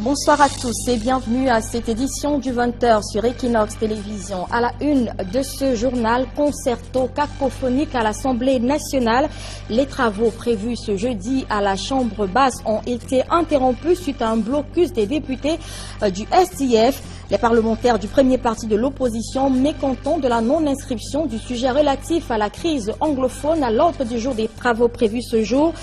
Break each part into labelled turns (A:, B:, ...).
A: Bonsoir à tous et bienvenue à cette édition du 20h sur Equinox Télévision. À la une de ce journal, concerto cacophonique à l'Assemblée nationale. Les travaux prévus ce jeudi à la Chambre basse ont été interrompus suite à un blocus des députés du SDF. Les parlementaires du premier parti de l'opposition, mécontents de la non-inscription du sujet relatif à la crise anglophone à l'ordre du jour des travaux prévus ce jour,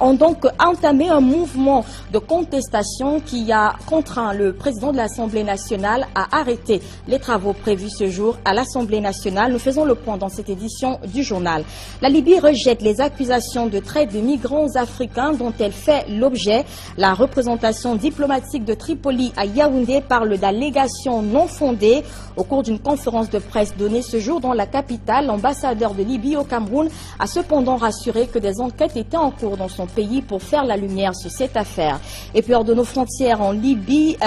A: ont donc entamé un mouvement de contestation qui a contraint le président de l'Assemblée nationale à arrêter les travaux prévus ce jour à l'Assemblée nationale. Nous faisons le point dans cette édition du journal. La Libye rejette les accusations de traite de migrants africains dont elle fait l'objet. La représentation diplomatique de Tripoli à Yaoundé parle d'allégations non fondées. Au cours d'une conférence de presse donnée ce jour dans la capitale, l'ambassadeur de Libye au Cameroun a cependant rassuré que des enquêtes étaient en cours dans son pays pour faire la lumière sur cette affaire. Et puis hors de nos frontières en Libye,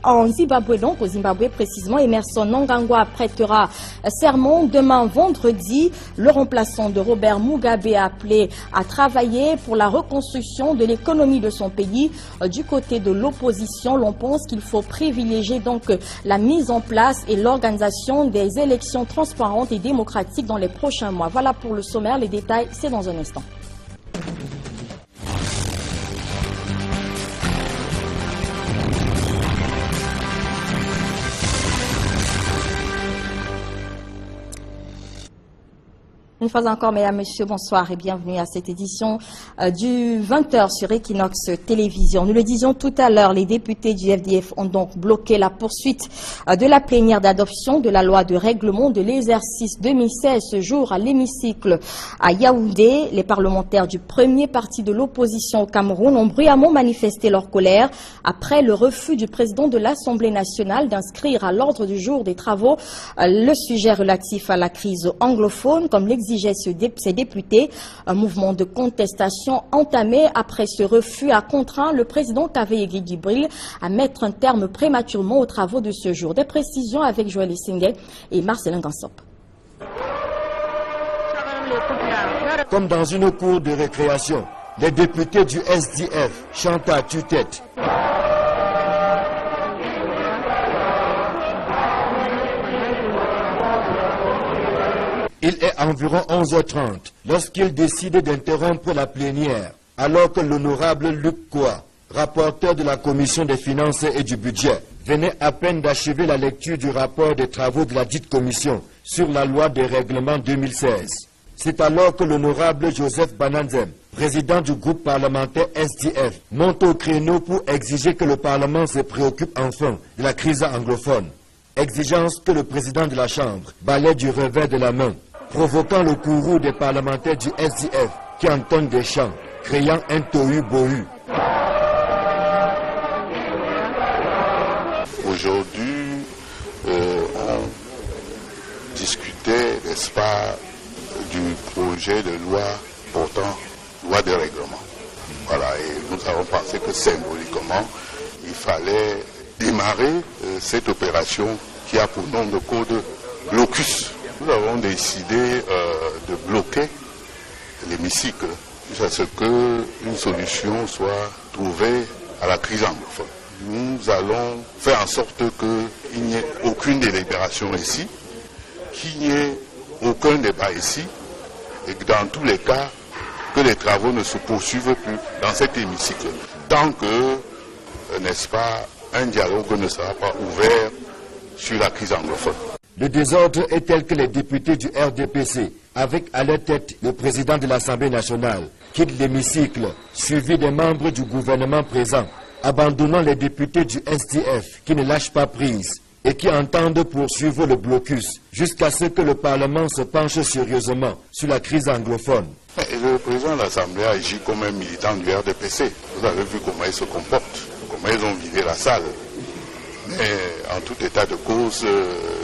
A: en Zimbabwe donc, au Zimbabwe précisément, Emerson Mnangagwa prêtera serment demain vendredi. Le remplaçant de Robert Mugabe a appelé à travailler pour la reconstruction de l'économie de son pays. Du côté de l'opposition, l'on pense qu'il faut privilégier donc la mise en place et l'organisation des élections transparentes et démocratiques dans les prochains mois. Voilà pour le sommaire, les détails, c'est dans un instant. Une fois encore, mesdames, messieurs, bonsoir et bienvenue à cette édition du 20h sur Equinox Télévision. Nous le disions tout à l'heure, les députés du FDF ont donc bloqué la poursuite de la plénière d'adoption de la loi de règlement de l'exercice 2016 ce jour à l'hémicycle à Yaoundé. Les parlementaires du premier parti de l'opposition au Cameroun ont bruyamment manifesté leur colère après le refus du président de l'Assemblée nationale d'inscrire à l'ordre du jour des travaux le sujet relatif à la crise anglophone, comme l'exigeait ces députés. Un mouvement de contestation entamé après ce refus a contraint le président Kavehegui Gibril à mettre un terme prématurément aux travaux de ce jour. Des précisions avec Joël Essengel et Marcelin Gansop.
B: Comme dans une cour de récréation, les députés du SDF chantent à tue-tête. Il est environ 11h30 lorsqu'il décide d'interrompre la plénière, alors que l'honorable Luc Koa, rapporteur de la commission des finances et du budget, venait à peine d'achever la lecture du rapport des travaux de la dite commission sur la loi des règlements 2016. C'est alors que l'honorable Joseph Bananzem, président du groupe parlementaire SDF, monte au créneau pour exiger que le Parlement se préoccupe enfin de la crise anglophone. Exigence que le président de la Chambre balaie du revers de la main, provoquant le courroux des parlementaires du SDF qui entonnent des chants, créant un tohu-bohu.
C: Aujourd'hui, on discutait, n'est-ce pas, du projet de loi portant loi de règlement. Voilà, et nous avons pensé que symboliquement, il fallait démarrer cette opération qui a pour nom de code blocus. Nous avons décidé de bloquer l'hémicycle jusqu'à ce qu'une solution soit trouvée à la crise anglophone. Nous allons faire en sorte qu'il n'y ait aucune délibération ici, qu'il n'y ait aucun débat ici, et que dans tous les cas, que les travaux ne se poursuivent plus dans cet hémicycle, tant que, n'est-ce pas, un dialogue ne sera pas ouvert sur la crise anglophone.
B: Le désordre est tel que les députés du RDPC, avec à leur tête le président de l'Assemblée nationale, quittent l'hémicycle, suivi des membres du gouvernement présent, abandonnant les députés du SDF qui ne lâchent pas prise et qui entendent poursuivre le blocus jusqu'à ce que le Parlement se penche sérieusement sur la crise anglophone.
C: Et le président de l'Assemblée agit comme un militant du RDPC. Vous avez vu comment il se comporte, comment ils ont vidé la salle. Mais en tout état de cause,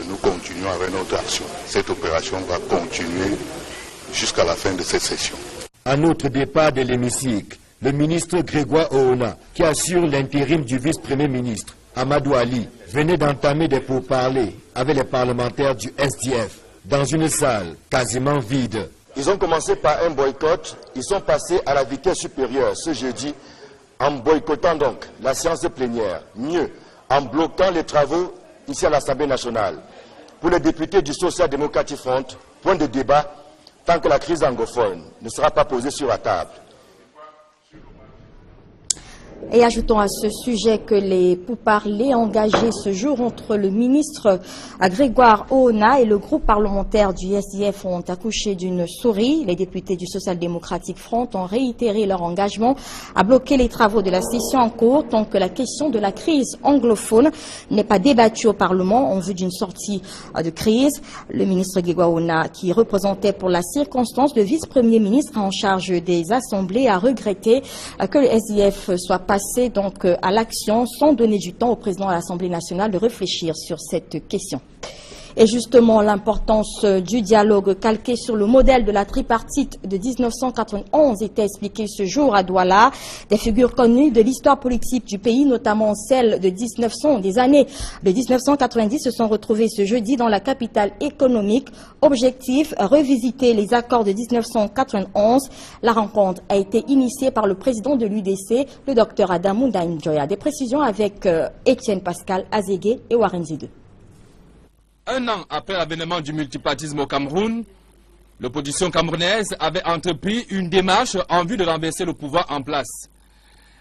C: nous continuons avec notre action. Cette opération va continuer jusqu'à la fin de cette session.
B: À notre départ de l'hémicycle, le ministre Grégoire Oona, qui assure l'intérim du vice-premier ministre, Amadou Ali, venait d'entamer des pourparlers avec les parlementaires du SDF dans une salle quasiment vide.
D: Ils ont commencé par un boycott, ils sont passés à la vitesse supérieure ce jeudi
B: en boycottant donc la séance plénière, mieux, en bloquant les travaux ici à l'Assemblée nationale. Pour les députés du Social Democratic Front, point de débat tant que la crise anglophone ne sera pas posée sur la table.
A: Et ajoutons à ce sujet que les pourparlers engagés ce jour entre le ministre Grégoire Oona et le groupe parlementaire du SDF ont accouché d'une souris. Les députés du Social Democratic Front ont réitéré leur engagement à bloquer les travaux de la session en cours tant que la question de la crise anglophone n'est pas débattue au Parlement en vue d'une sortie de crise. Le ministre Grégoire Oona, qui représentait pour la circonstance le vice-premier ministre en charge des assemblées, a regretté que le SDF soit passé donc à l'action sans donner du temps au président de l'Assemblée nationale de réfléchir sur cette question. Et justement, l'importance du dialogue calqué sur le modèle de la tripartite de 1991 était expliquée ce jour à Douala. Des figures connues de l'histoire politique du pays, notamment celles des années de 1990, se sont retrouvées ce jeudi dans la capitale économique. Objectif, revisiter les accords de 1991. La rencontre a été initiée par le président de l'UDC, le docteur Adamou Ndam-Njoya. Des précisions avec Étienne Pascal Azégué et Warren Zidou.
D: Un an après l'avènement du multipartisme au Cameroun, l'opposition camerounaise avait entrepris une démarche en vue de renverser le pouvoir en place.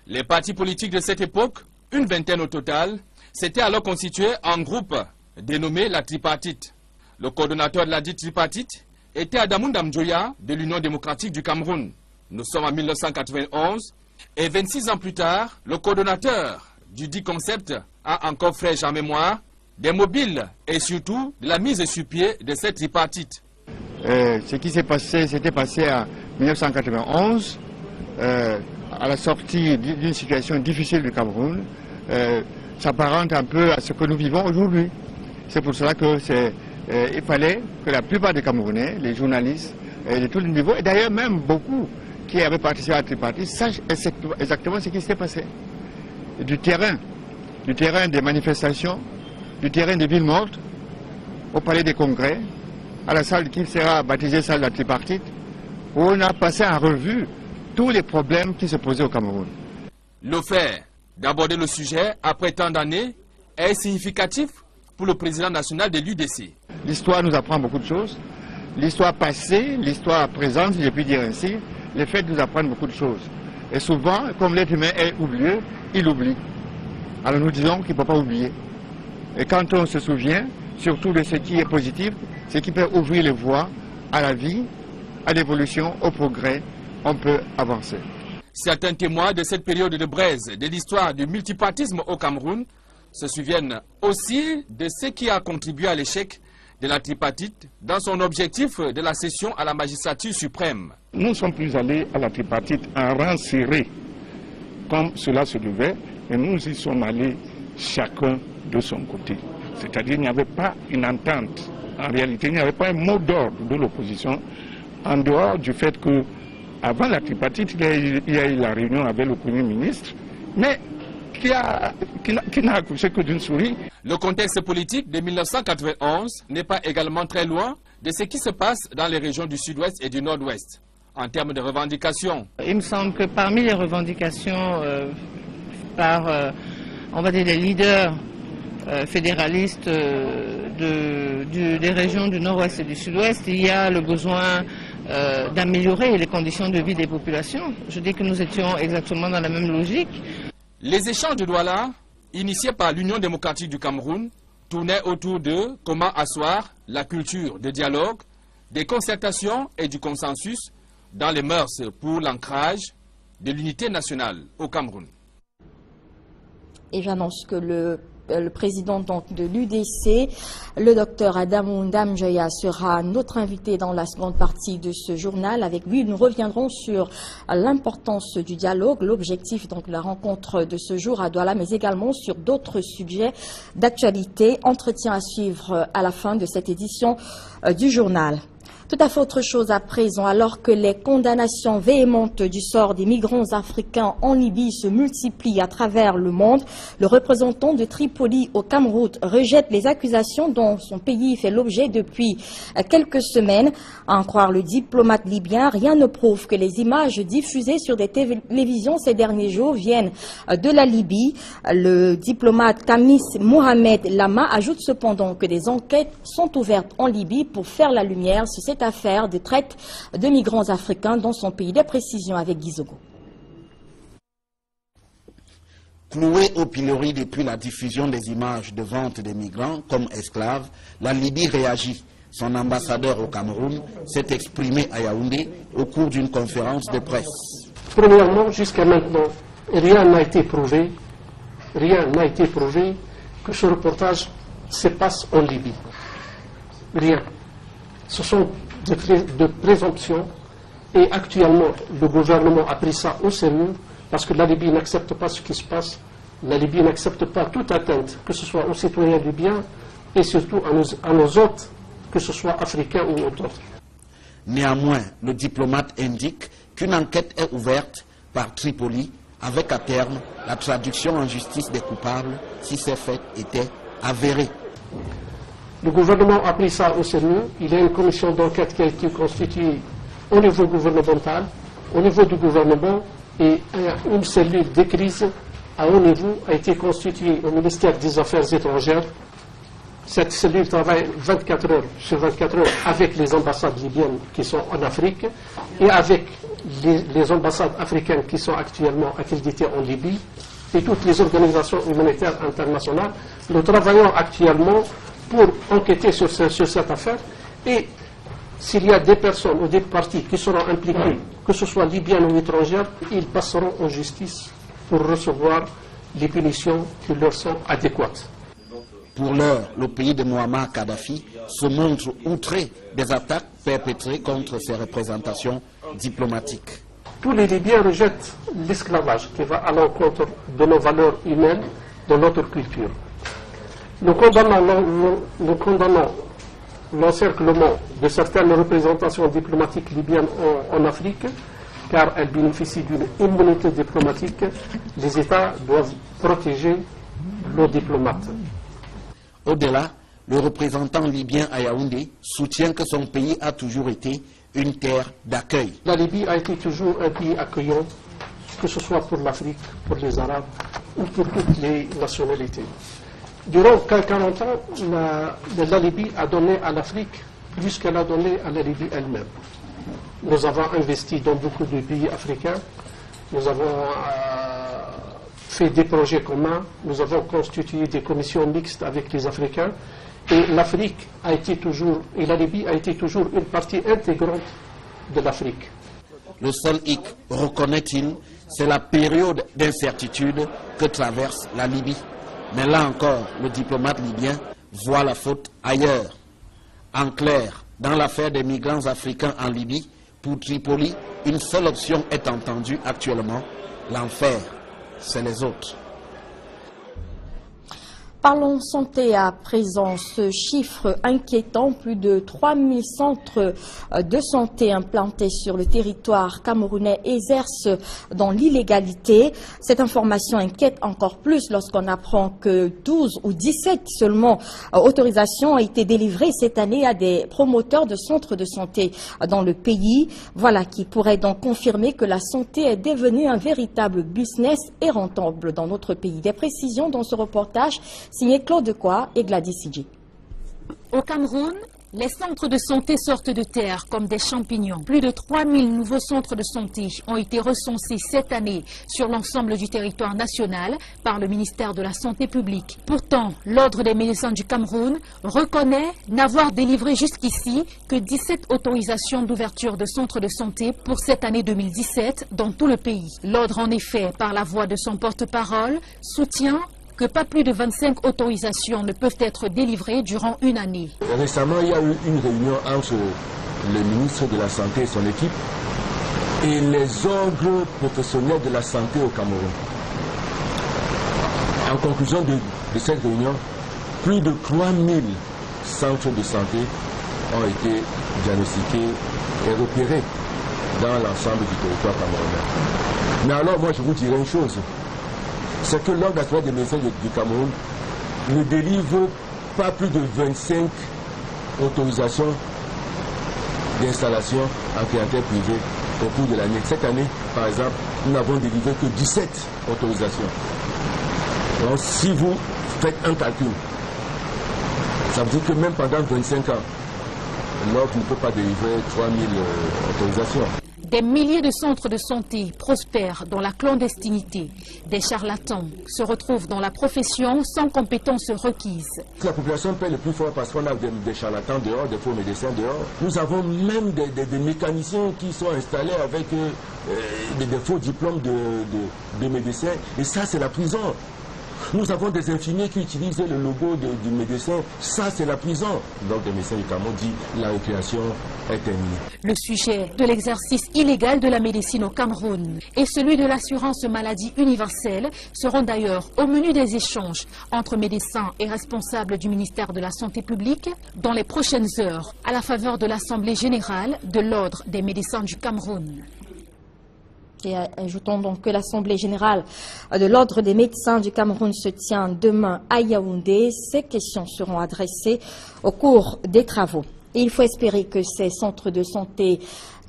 D: Les partis politiques de cette époque, une vingtaine au total, s'étaient alors constitués en groupe dénommé la tripartite. Le coordonnateur de la dite tripartite était Adamou Ndam-Njoya de l'Union démocratique du Cameroun. Nous sommes en 1991 et 26 ans plus tard, le coordonnateur du dit concept a encore fraîche en mémoire des mobiles et surtout de la mise sur pied de cette tripartite.
E: Ce qui s'est passé, c'était passé en 1991, à la sortie d'une situation difficile du Cameroun, s'apparente un peu à ce que nous vivons aujourd'hui. C'est pour cela que il fallait que la plupart des Camerounais, les journalistes de tous les niveaux, et d'ailleurs même beaucoup qui avaient participé à la tripartite, sachent exactement ce qui s'est passé. Du terrain des manifestations, du terrain des villes mortes, au palais des congrès, à la salle qui sera baptisée salle de la tripartite, où on a passé en revue tous les problèmes qui se posaient au Cameroun.
D: Le fait d'aborder le sujet après tant d'années est significatif pour le président national de l'UDC.
E: L'histoire nous apprend beaucoup de choses. L'histoire passée, l'histoire présente, si je puis dire ainsi, les faits nous apprennent beaucoup de choses. Et souvent, comme l'être humain est oublieux, il oublie. Alors nous disons qu'il ne faut pas oublier. Et quand on se souvient, surtout de ce qui est positif, ce qui peut ouvrir les voies à la vie, à l'évolution, au progrès, on peut avancer.
D: Certains témoins de cette période de braise de l'histoire du multipartisme au Cameroun se souviennent aussi de ce qui a contribué à l'échec de la tripartite dans son objectif de la cession à la magistrature suprême.
F: Nous ne sommes plus allés à la tripartite en rang serré, comme cela se devait, et nous y sommes allés chacun de son côté. C'est-à-dire qu'il n'y avait pas une entente. En réalité, il n'y avait pas un mot d'ordre de l'opposition, en dehors du fait que, avant la tripartite, il y a eu la réunion avec le Premier ministre, mais qui n'a accouché que d'une souris.
D: Le contexte politique de 1991 n'est pas également très loin de ce qui se passe dans les régions du sud-ouest et du nord-ouest, en termes de revendications.
G: Il me semble que parmi les revendications par, on va dire, les leaders fédéralistes des régions du nord-ouest et du sud-ouest, il y a le besoin d'améliorer les conditions de vie des populations. Je dis que nous étions exactement dans la même logique.
D: Les échanges de Douala, initiés par l'Union démocratique du Cameroun, tournaient autour de comment asseoir la culture de dialogue, des concertations et du consensus dans les mœurs pour l'ancrage de l'unité nationale au Cameroun.
A: Et j'annonce que le président donc de l'UDC, le docteur Adamou Ndam-Njoya, sera notre invité dans la seconde partie de ce journal. Avec lui, nous reviendrons sur l'importance du dialogue, l'objectif donc de la rencontre de ce jour à Douala, mais également sur d'autres sujets d'actualité. Entretien à suivre à la fin de cette édition du journal. Tout à fait autre chose à présent, alors que les condamnations véhémentes du sort des migrants africains en Libye se multiplient à travers le monde, le représentant de Tripoli au Cameroun rejette les accusations dont son pays fait l'objet depuis quelques semaines. À en croire le diplomate libyen, rien ne prouve que les images diffusées sur des télévisions ces derniers jours viennent de la Libye. Le diplomate Kamis Mohamed Lama ajoute cependant que des enquêtes sont ouvertes en Libye pour faire la lumière sur cette affaire de traite de migrants africains dans son pays. Des précisions avec Gizogo.
H: Clouée au pilori depuis la diffusion des images de vente des migrants comme esclaves, la Libye réagit. Son ambassadeur au Cameroun s'est exprimé à Yaoundé au cours d'une conférence de presse.
I: Premièrement, jusqu'à maintenant, rien n'a été prouvé que ce reportage se passe en Libye. Rien. Ce sont de présomptions et actuellement le gouvernement a pris ça au sérieux parce que la Libye n'accepte pas ce qui se passe. La Libye n'accepte pas toute atteinte, que ce soit aux citoyens libyens et surtout à nos hôtes, que ce soit africains ou autres.
H: Néanmoins, le diplomate indique qu'une enquête est ouverte par Tripoli avec à terme la traduction en justice des coupables si ces faits étaient avérés.
I: Le gouvernement a pris ça au sérieux. Il y a une commission d'enquête qui a été constituée au niveau gouvernemental, au niveau du gouvernement, et une cellule de crise à haut niveau a été constituée au ministère des Affaires étrangères. Cette cellule travaille 24 heures sur 24 heures avec les ambassades libyennes qui sont en Afrique et avec les ambassades africaines qui sont actuellement accréditées en Libye et toutes les organisations humanitaires internationales. Nous travaillons actuellement pour enquêter sur cette affaire et s'il y a des personnes ou des parties qui seront impliquées, que ce soit libyennes ou étrangères, ils passeront en justice pour recevoir les punitions qui leur sont adéquates.
H: Pour l'heure, le pays de Muammar Kadhafi se montre outré des attaques perpétrées contre ses représentations diplomatiques.
I: Tous les Libyens rejettent l'esclavage qui va à l'encontre de nos valeurs humaines, de notre culture. Nous condamnons l'encerclement de certaines représentations diplomatiques libyennes en Afrique, car elles bénéficient d'une immunité diplomatique. Les États doivent protéger nos diplomates.
H: Au-delà, le représentant libyen à Yaoundé soutient que son pays a toujours été une terre d'accueil.
I: La Libye a été toujours un pays accueillant, que ce soit pour l'Afrique, pour les Arabes ou pour toutes les nationalités. Durant 40 ans, la Libye a donné à l'Afrique plus qu'elle a donné à la Libye elle-même. Nous avons investi dans beaucoup de pays africains, nous avons fait des projets communs, nous avons constitué des commissions mixtes avec les Africains et l'Afrique a été toujours, et la Libye a été toujours une partie intégrante de l'Afrique.
H: Le seul hic, reconnaît-il, c'est la période d'incertitude que traverse la Libye. Mais là encore, le diplomate libyen voit la faute ailleurs. En clair, dans l'affaire des migrants africains en Libye, pour Tripoli, une seule option est entendue actuellement, l'enfer, c'est les autres.
A: Parlons santé à présent. Ce chiffre inquiétant, plus de 3000 centres de santé implantés sur le territoire camerounais exercent dans l'illégalité. Cette information inquiète encore plus lorsqu'on apprend que 12 ou 17 seulement autorisations ont été délivrées cette année à des promoteurs de centres de santé dans le pays. Voilà qui pourrait donc confirmer que la santé est devenue un véritable business et rentable dans notre pays. Des précisions dans ce reportage signé Claude Decoy et Gladys Sidji.
J: Au Cameroun, les centres de santé sortent de terre comme des champignons. Plus de 3000 nouveaux centres de santé ont été recensés cette année sur l'ensemble du territoire national par le ministère de la Santé publique. Pourtant, l'Ordre des médecins du Cameroun reconnaît n'avoir délivré jusqu'ici que 17 autorisations d'ouverture de centres de santé pour cette année 2017 dans tout le pays. L'Ordre, en effet, par la voix de son porte-parole, soutient que pas plus de 25 autorisations ne peuvent être délivrées durant une année.
K: Récemment, il y a eu une réunion entre le ministre de la Santé et son équipe et les ordres professionnels de la santé au Cameroun. En conclusion de cette réunion, plus de 3000 centres de santé ont été diagnostiqués et repérés dans l'ensemble du territoire camerounais. Mais alors moi je vous dirais une chose, c'est que l'Ordre national des médecins du Cameroun ne délivre pas plus de 25 autorisations d'installation en clientèle privée au cours de l'année. Cette année, par exemple, nous n'avons délivré que 17 autorisations. Donc si vous faites un calcul, ça veut dire que même pendant 25 ans, l'Ordre ne peut pas délivrer 3000 autorisations.
J: Des milliers de centres de santé prospèrent dans la clandestinité. Des charlatans se retrouvent dans la profession sans compétences requises.
K: La population paie le plus fort parce qu'on a des charlatans dehors, des faux médecins dehors. Nous avons même des mécaniciens qui sont installés avec des faux diplômes de médecins. Et ça, c'est la prison. Nous avons des infirmiers qui utilisent le logo du médecin. Ça, c'est la prison. L'Ordre des médecins du Cameroun dit la récréation est terminée.
J: Le sujet de l'exercice illégal de la médecine au Cameroun et celui de l'assurance maladie universelle seront d'ailleurs au menu des échanges entre médecins et responsables du ministère de la Santé publique dans les prochaines heures, à la faveur de l'Assemblée générale de l'Ordre des médecins du Cameroun.
A: Et ajoutons donc que l'Assemblée générale de l'Ordre des médecins du Cameroun se tient demain à Yaoundé. Ces questions seront adressées au cours des travaux. Et il faut espérer que ces centres de santé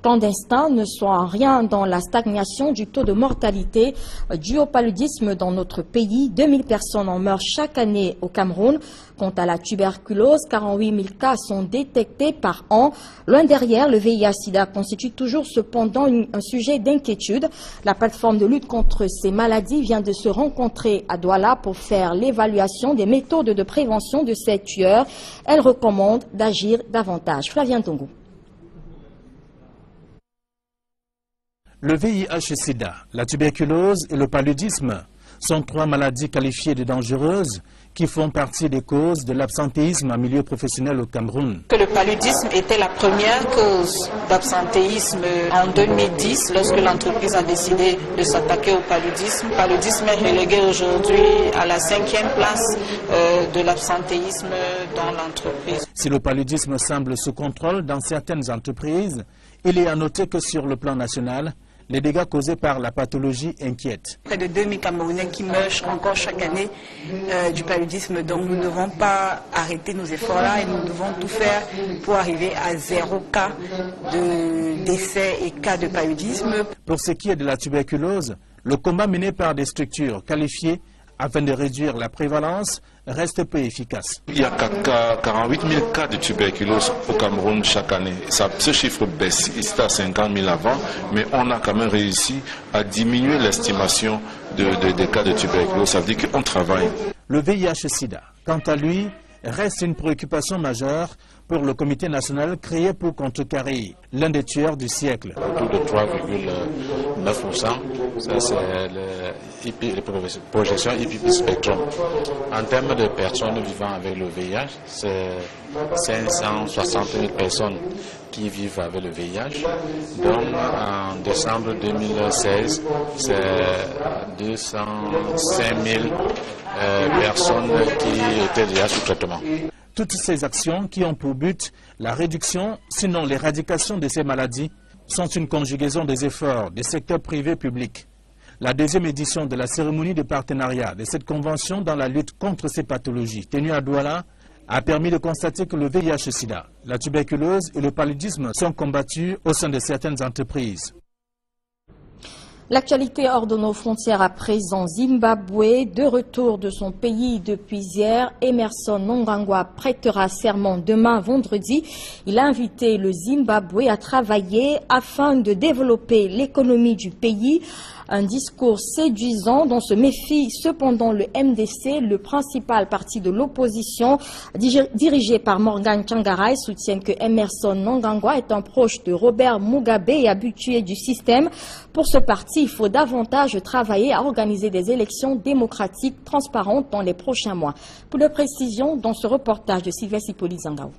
A: clandestins ne soient en rien dans la stagnation du taux de mortalité dû au paludisme dans notre pays. 2000 personnes en meurent chaque année au Cameroun. Quant à la tuberculose, 48 000 cas sont détectés par an. Loin derrière, le VIH-Sida constitue toujours cependant un sujet d'inquiétude. La plateforme de lutte contre ces maladies vient de se rencontrer à Douala pour faire l'évaluation des méthodes de prévention de ces tueurs. Elle recommande d'agir davantage. Flavien Tongo.
L: Le VIH-Sida, la tuberculose et le paludisme sont trois maladies qualifiées de dangereuses qui font partie des causes de l'absentéisme en milieu professionnel au Cameroun.
M: Que le paludisme était la première cause d'absentéisme en 2010 lorsque l'entreprise a décidé de s'attaquer au paludisme. Le paludisme est relégué aujourd'hui à la 5e place de l'absentéisme dans l'entreprise.
L: Si le paludisme semble sous contrôle dans certaines entreprises, il est à noter que sur le plan national, les dégâts causés par la pathologie inquiètent.
M: Près de 2000 Camerounais qui meurent encore chaque année du paludisme. Donc nous ne devons pas arrêter nos efforts-là et nous devons tout faire pour arriver à 0 cas de décès et cas de paludisme.
L: Pour ce qui est de la tuberculose, le combat mené par des structures qualifiées afin de réduire la prévalence reste peu efficace.
N: Il y a 48 000 cas de tuberculose au Cameroun chaque année. Ce chiffre baisse, il était à 50 000 avant, mais on a quand même réussi à diminuer l'estimation des cas de tuberculose. Ça veut dire qu'on travaille.
L: Le VIH-Sida, quant à lui, reste une préoccupation majeure pour le comité national créé pour contrecarrer l'un des tueurs du siècle.
O: Autour de 3,9%, ça c'est les projections IPP Spectrum. En termes de personnes vivant avec le VIH, c'est 560 000 personnes qui vivent avec le VIH. Donc en décembre 2016, c'est 205 000 personnes qui étaient déjà sous traitement.
L: Toutes ces actions qui ont pour but la réduction, sinon l'éradication de ces maladies, sont une conjugaison des efforts des secteurs privés et publics. La deuxième édition de la cérémonie de partenariat de cette convention dans la lutte contre ces pathologies tenue à Douala a permis de constater que le VIH-Sida, la tuberculose et le paludisme sont combattus au sein de certaines entreprises.
A: L'actualité hors de nos frontières à présent, Zimbabwe, de retour de son pays depuis hier, Emmerson Mnangagwa prêtera serment demain vendredi. Il a invité le Zimbabwe à travailler afin de développer l'économie du pays. Un discours séduisant dont se méfie cependant le MDC, le principal parti de l'opposition, dirigé par Morgan Tsvangirai, soutient que Emmerson Mnangagwa est un proche de Robert Mugabe et habitué du système. Pour ce parti, il faut davantage travailler à organiser des élections démocratiques transparentes dans les prochains mois. Pour de précisions, dans ce reportage de Sylvestre Hippolyte Zangaou.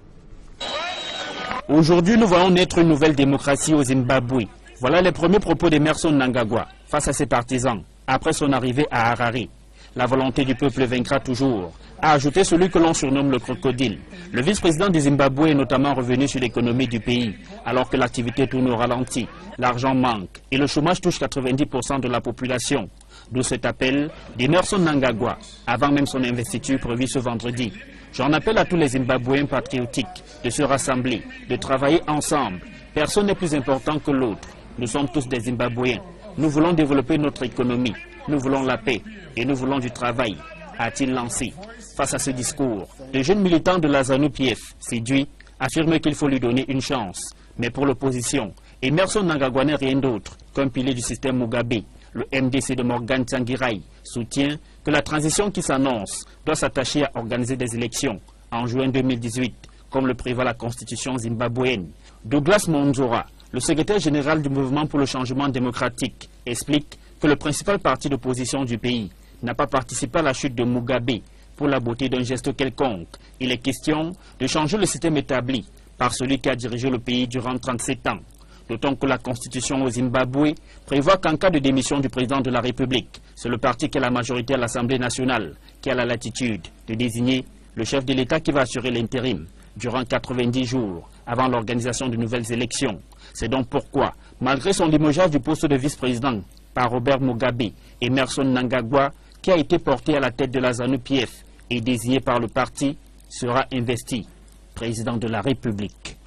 P: Aujourd'hui, nous voyons naître une nouvelle démocratie au Zimbabwe. Voilà les premiers propos d'Emmerson Mnangagwa face à ses partisans après son arrivée à Harare. La volonté du peuple vaincra toujours, a ajouté celui que l'on surnomme le crocodile. Le vice-président du Zimbabwe est notamment revenu sur l'économie du pays, alors que l'activité tourne au ralenti, l'argent manque et le chômage touche 90% de la population. D'où cet appel d'Emerson Mnangagwa, avant même son investiture prévue ce vendredi. J'en appelle à tous les Zimbabwéens patriotiques de se rassembler, de travailler ensemble. Personne n'est plus important que l'autre. Nous sommes tous des Zimbabwéens. Nous voulons développer notre économie. Nous voulons la paix et nous voulons du travail, a-t-il lancé. Face à ce discours, le jeune militant de la ZANU-PF, séduit, affirme qu'il faut lui donner une chance. Mais pour l'opposition, Emerson Mnangagwa n'est rien d'autre qu'un pilier du système Mugabe. Le MDC de Morgan Tsvangirai soutient que la transition qui s'annonce doit s'attacher à organiser des élections en juin 2018, comme le prévoit la constitution zimbabwéenne. Douglas Monzora, le secrétaire général du mouvement pour le changement démocratique, explique que le principal parti d'opposition du pays n'a pas participé à la chute de Mugabe pour la beauté d'un geste quelconque. Il est question de changer le système établi par celui qui a dirigé le pays durant 37 ans. D'autant que la constitution au Zimbabwe prévoit qu'en cas de démission du président de la République, c'est le parti qui a la majorité à l'Assemblée nationale qui a la latitude de désigner le chef de l'État qui va assurer l'intérim durant 90 jours avant l'organisation de nouvelles élections. C'est donc pourquoi, malgré son limogeage du poste de vice-président par Robert Mugabe, Emerson Mnangagwa, qui a été porté à la tête de la ZANU-PF et désigné par le parti, sera investi président de la République.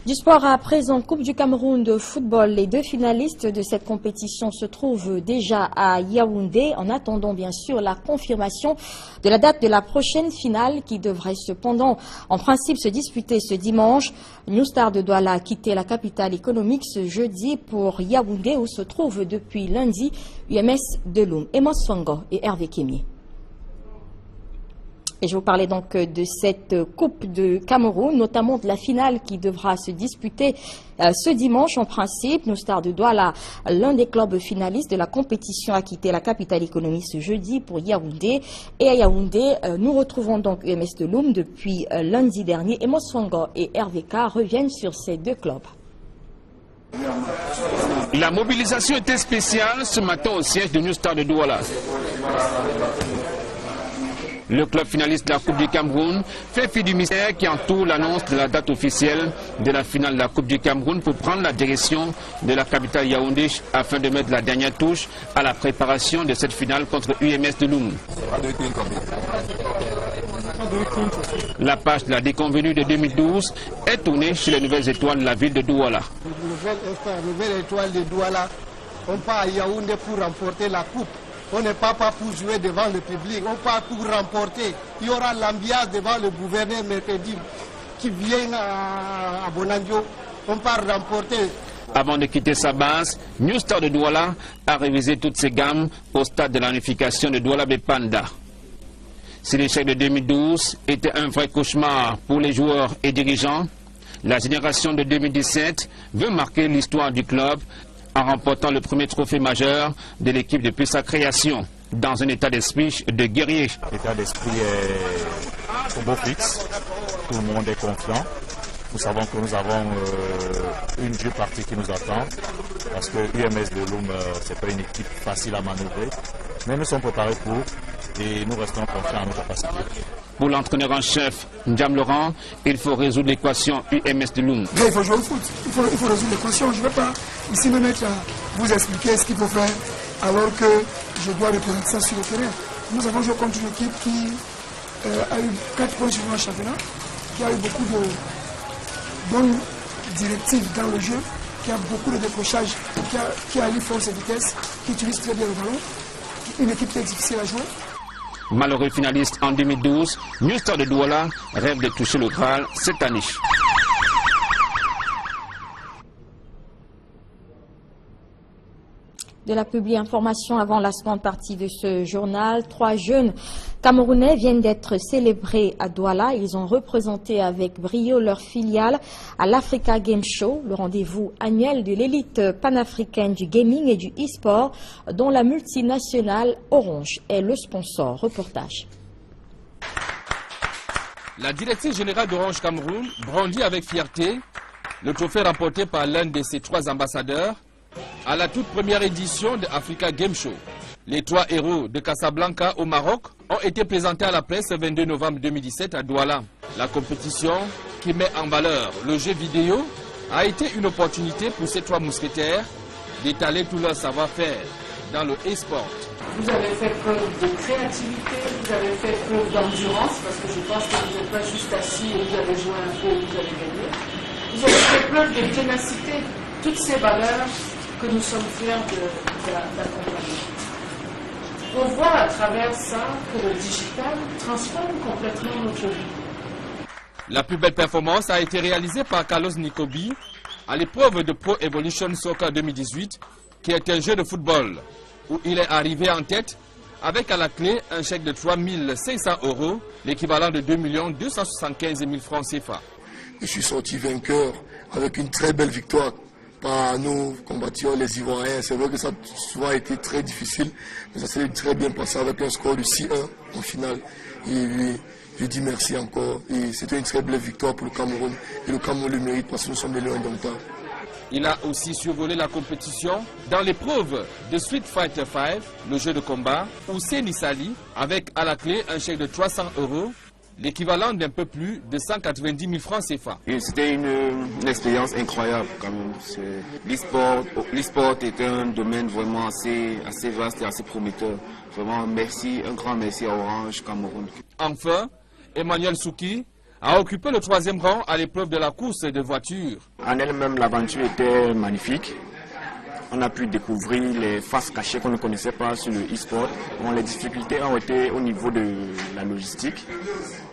A: Du sport à présent, Coupe du Cameroun de football. Les deux finalistes de cette compétition se trouvent déjà à Yaoundé en attendant bien sûr la confirmation de la date de la prochaine finale qui devrait cependant en principe se disputer ce dimanche. New Star de Douala a quitté la capitale économique ce jeudi pour Yaoundé où se trouve depuis lundi UMS de Loum. Emos Songo et Hervé Kémier. Et je vous parlais donc de cette Coupe de Cameroun, notamment de la finale qui devra se disputer ce dimanche en principe. New Star de Douala, l'un des clubs finalistes de la compétition, a quitté la capitale économique ce jeudi pour Yaoundé. Et à Yaoundé, nous retrouvons donc UMS de Loum depuis lundi dernier. Et Mosfongo et RVK reviennent sur ces deux clubs.
Q: La mobilisation était spéciale ce matin au siège de New Star de Douala. Le club finaliste de la Coupe du Cameroun fait fi du mystère qui entoure l'annonce de la date officielle de la finale de la Coupe du Cameroun pour prendre la direction de la capitale Yaoundé afin de mettre la dernière touche à la préparation de cette finale contre UMS de Loum. La page de la déconvenue de 2012 est tournée sur les nouvelles étoiles de la ville de Douala.
R: Nouvelle étoile de Douala, on part à Yaoundé pour remporter la coupe. On n'est pas pour jouer devant le public, on part pour remporter. Il y aura l'ambiance devant le gouverneur mercredi qui vient à Bonandio. On part remporter.
Q: Avant de quitter sa base, New Star de Douala a révisé toutes ses gammes au stade de l'unification de Douala-Bepanda. Si l'échec de 2012 était un vrai cauchemar pour les joueurs et dirigeants, la génération de 2017 veut marquer l'histoire du club en remportant le premier trophée majeur de l'équipe depuis sa création, dans un état d'esprit de guerrier.
S: L'état d'esprit est au beau fixe, tout le monde est confiant. Nous savons que nous avons une dure partie qui nous attend, parce que UMS de Loum, ce n'est pas une équipe facile à manœuvrer, mais nous sommes préparés pour, et nous restons confiants en nos capacités.
Q: Pour l'entraîneur en chef, Ndiam Laurent, il faut résoudre l'équation UMS de Loum.
T: Il faut jouer au foot, il faut résoudre l'équation. Je ne vais pas ici me mettre à vous expliquer ce qu'il faut faire alors que je dois représenter ça sur le terrain. Nous avons joué contre une équipe qui a eu 4 points sur le championnat, qui a eu beaucoup de bonnes directives dans le jeu, qui a beaucoup de décrochage, qui a eu force et vitesse, qui utilise très bien le ballon. Une équipe très difficile à jouer.
Q: Malheureux finaliste en 2012, New Star de Douala rêve de toucher le Graal cette année.
A: De la publi-information avant la seconde partie de ce journal, 3 jeunes Camerounais viennent d'être célébrés à Douala. Ils ont représenté avec brio leur filiale à l'Africa Game Show, le rendez-vous annuel de l'élite panafricaine du gaming et du e-sport, dont la multinationale Orange est le sponsor. Reportage.
D: La directrice générale d'Orange Cameroun brandit avec fierté le trophée remporté par l'un de ses 3 ambassadeurs, À la toute première édition de Africa Game Show, les 3 héros de Casablanca au Maroc ont été présentés à la presse le 22 novembre 2017 à Douala. La compétition, qui met en valeur le jeu vidéo, a été une opportunité pour ces 3 mousquetaires d'étaler tout leur savoir-faire dans le e-sport.
G: Vous avez fait preuve de créativité, vous avez fait preuve d'endurance, parce que je pense que vous n'êtes pas juste assis et vous avez joué un peu et vous avez gagné. Vous avez fait preuve de ténacité, toutes ces valeurs que nous sommes fiers d'accompagner. On voit à travers ça que le digital transforme complètement notre vie.
D: La plus belle performance a été réalisée par Carlos Nikobi à l'épreuve de Pro Evolution Soccer 2018, qui est un jeu de football, où il est arrivé en tête avec à la clé un chèque de 3 500 €, l'équivalent de 2 275 000 francs CFA.
U: Je suis sorti vainqueur avec une très belle victoire par nous combattions les Ivoiriens. C'est vrai que ça a souvent été très difficile, mais ça s'est très bien passé avec un score de 6-1 en finale. Et je dis merci encore. Et c'était une très belle victoire pour le Cameroun. Et le Cameroun le mérite parce que nous sommes des lions indomptables.
D: Il a aussi survolé la compétition dans l'épreuve de Street Fighter V, le jeu de combat, où Seni Sali, avec à la clé un chèque de 300 €, l'équivalent d'un peu plus de 190 000 francs CFA.
V: C'était une expérience incroyable quand même. L'e-sport est un domaine vraiment assez vaste et assez prometteur. Vraiment merci, un grand merci à Orange Cameroun.
D: Enfin, Emmanuel Souki a occupé le 3e rang à l'épreuve de la course de voitures.
V: En elle-même, l'aventure était magnifique. On a pu découvrir les faces cachées qu'on ne connaissait pas sur le e-sport. Bon, les difficultés ont été au niveau de la logistique,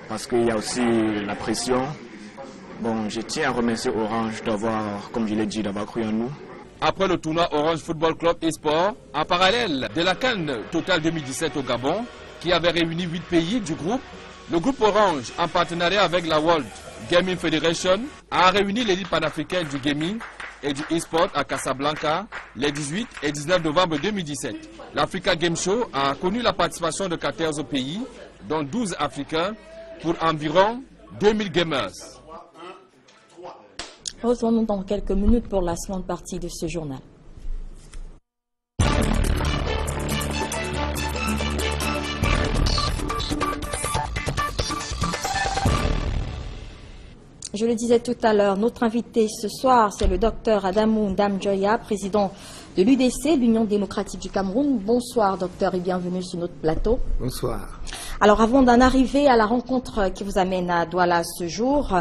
V: parce qu'il y a aussi la pression. Bon, je tiens à remercier Orange d'avoir, comme je l'ai dit, d'avoir cru en nous.
D: Après le tournoi Orange Football Club e-sport, en parallèle de la CAN Total 2017 au Gabon, qui avait réuni 8 pays du groupe, le groupe Orange, en partenariat avec la World Gaming Federation, a réuni l'élite panafricaine du gaming et du e-sport à Casablanca les 18 et 19 novembre 2017. L'Africa Game Show a connu la participation de 14 pays, dont 12 Africains, pour environ 2000 gamers.
A: Retrouvons-nous dans quelques minutes pour la seconde partie de ce journal. Je le disais tout à l'heure, notre invité ce soir, c'est le docteur Adamou Ndamjoya, président de l'UDC, l'Union démocratique du Cameroun. Bonsoir docteur et bienvenue sur notre plateau.
W: Bonsoir.
A: Alors avant d'en arriver à la rencontre qui vous amène à Douala ce jour,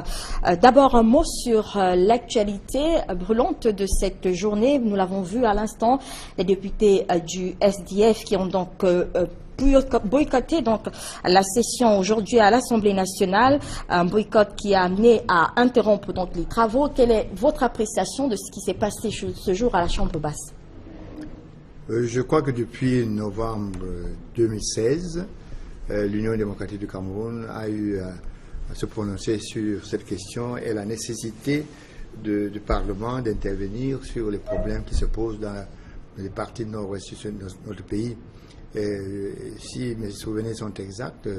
A: d'abord un mot sur l'actualité brûlante de cette journée. Nous l'avons vu à l'instant, les députés du SDF qui ont donc boycotter donc la session aujourd'hui à l'Assemblée nationale, un boycott qui a amené à interrompre donc les travaux. Quelle est votre appréciation de ce qui s'est passé ce jour à la Chambre basse?
W: Je crois que depuis novembre 2016, l'Union démocratique du Cameroun a eu à se prononcer sur cette question et la nécessité du Parlement d'intervenir sur les problèmes qui se posent dans les parties nord-ouest de notre pays. Si mes souvenirs sont exacts,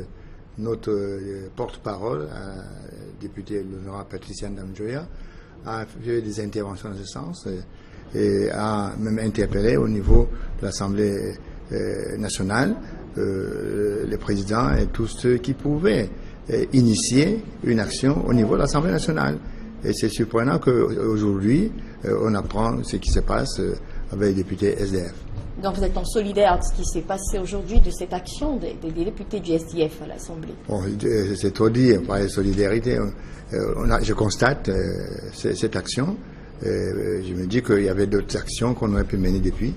W: notre porte-parole, député l'honorable Patricia Ndamjoya, a fait des interventions dans ce sens et a même interpellé au niveau de l'Assemblée nationale les présidents et tous ceux qui pouvaient initier une action au niveau de l'Assemblée nationale. Et c'est surprenant qu'aujourd'hui, on apprend ce qui se passe avec les députés SDF.
A: Donc vous êtes en solidaire de ce qui s'est passé aujourd'hui, de cette action des députés du SDF à l'Assemblée?
W: Bon, c'est trop dire, par la solidarité. Je constate cette action. Je me dis qu'il y avait d'autres actions qu'on aurait pu mener depuis.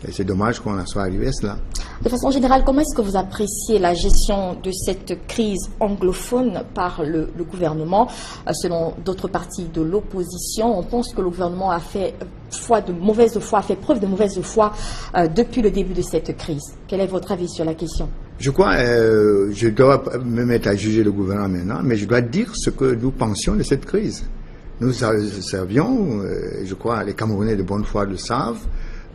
W: Et c'est dommage qu'on en soit arrivé à cela.
A: De façon générale, comment est-ce que vous appréciez la gestion de cette crise anglophone par le gouvernement? Selon d'autres partis de l'opposition, on pense que le gouvernement a fait preuve de mauvaise foi depuis le début de cette crise. Quel est votre avis sur la question?
W: Je crois, je dois me mettre à juger le gouvernement maintenant, mais je dois dire ce que nous pensions de cette crise. Nous savions, je crois, les Camerounais de bonne foi le savent,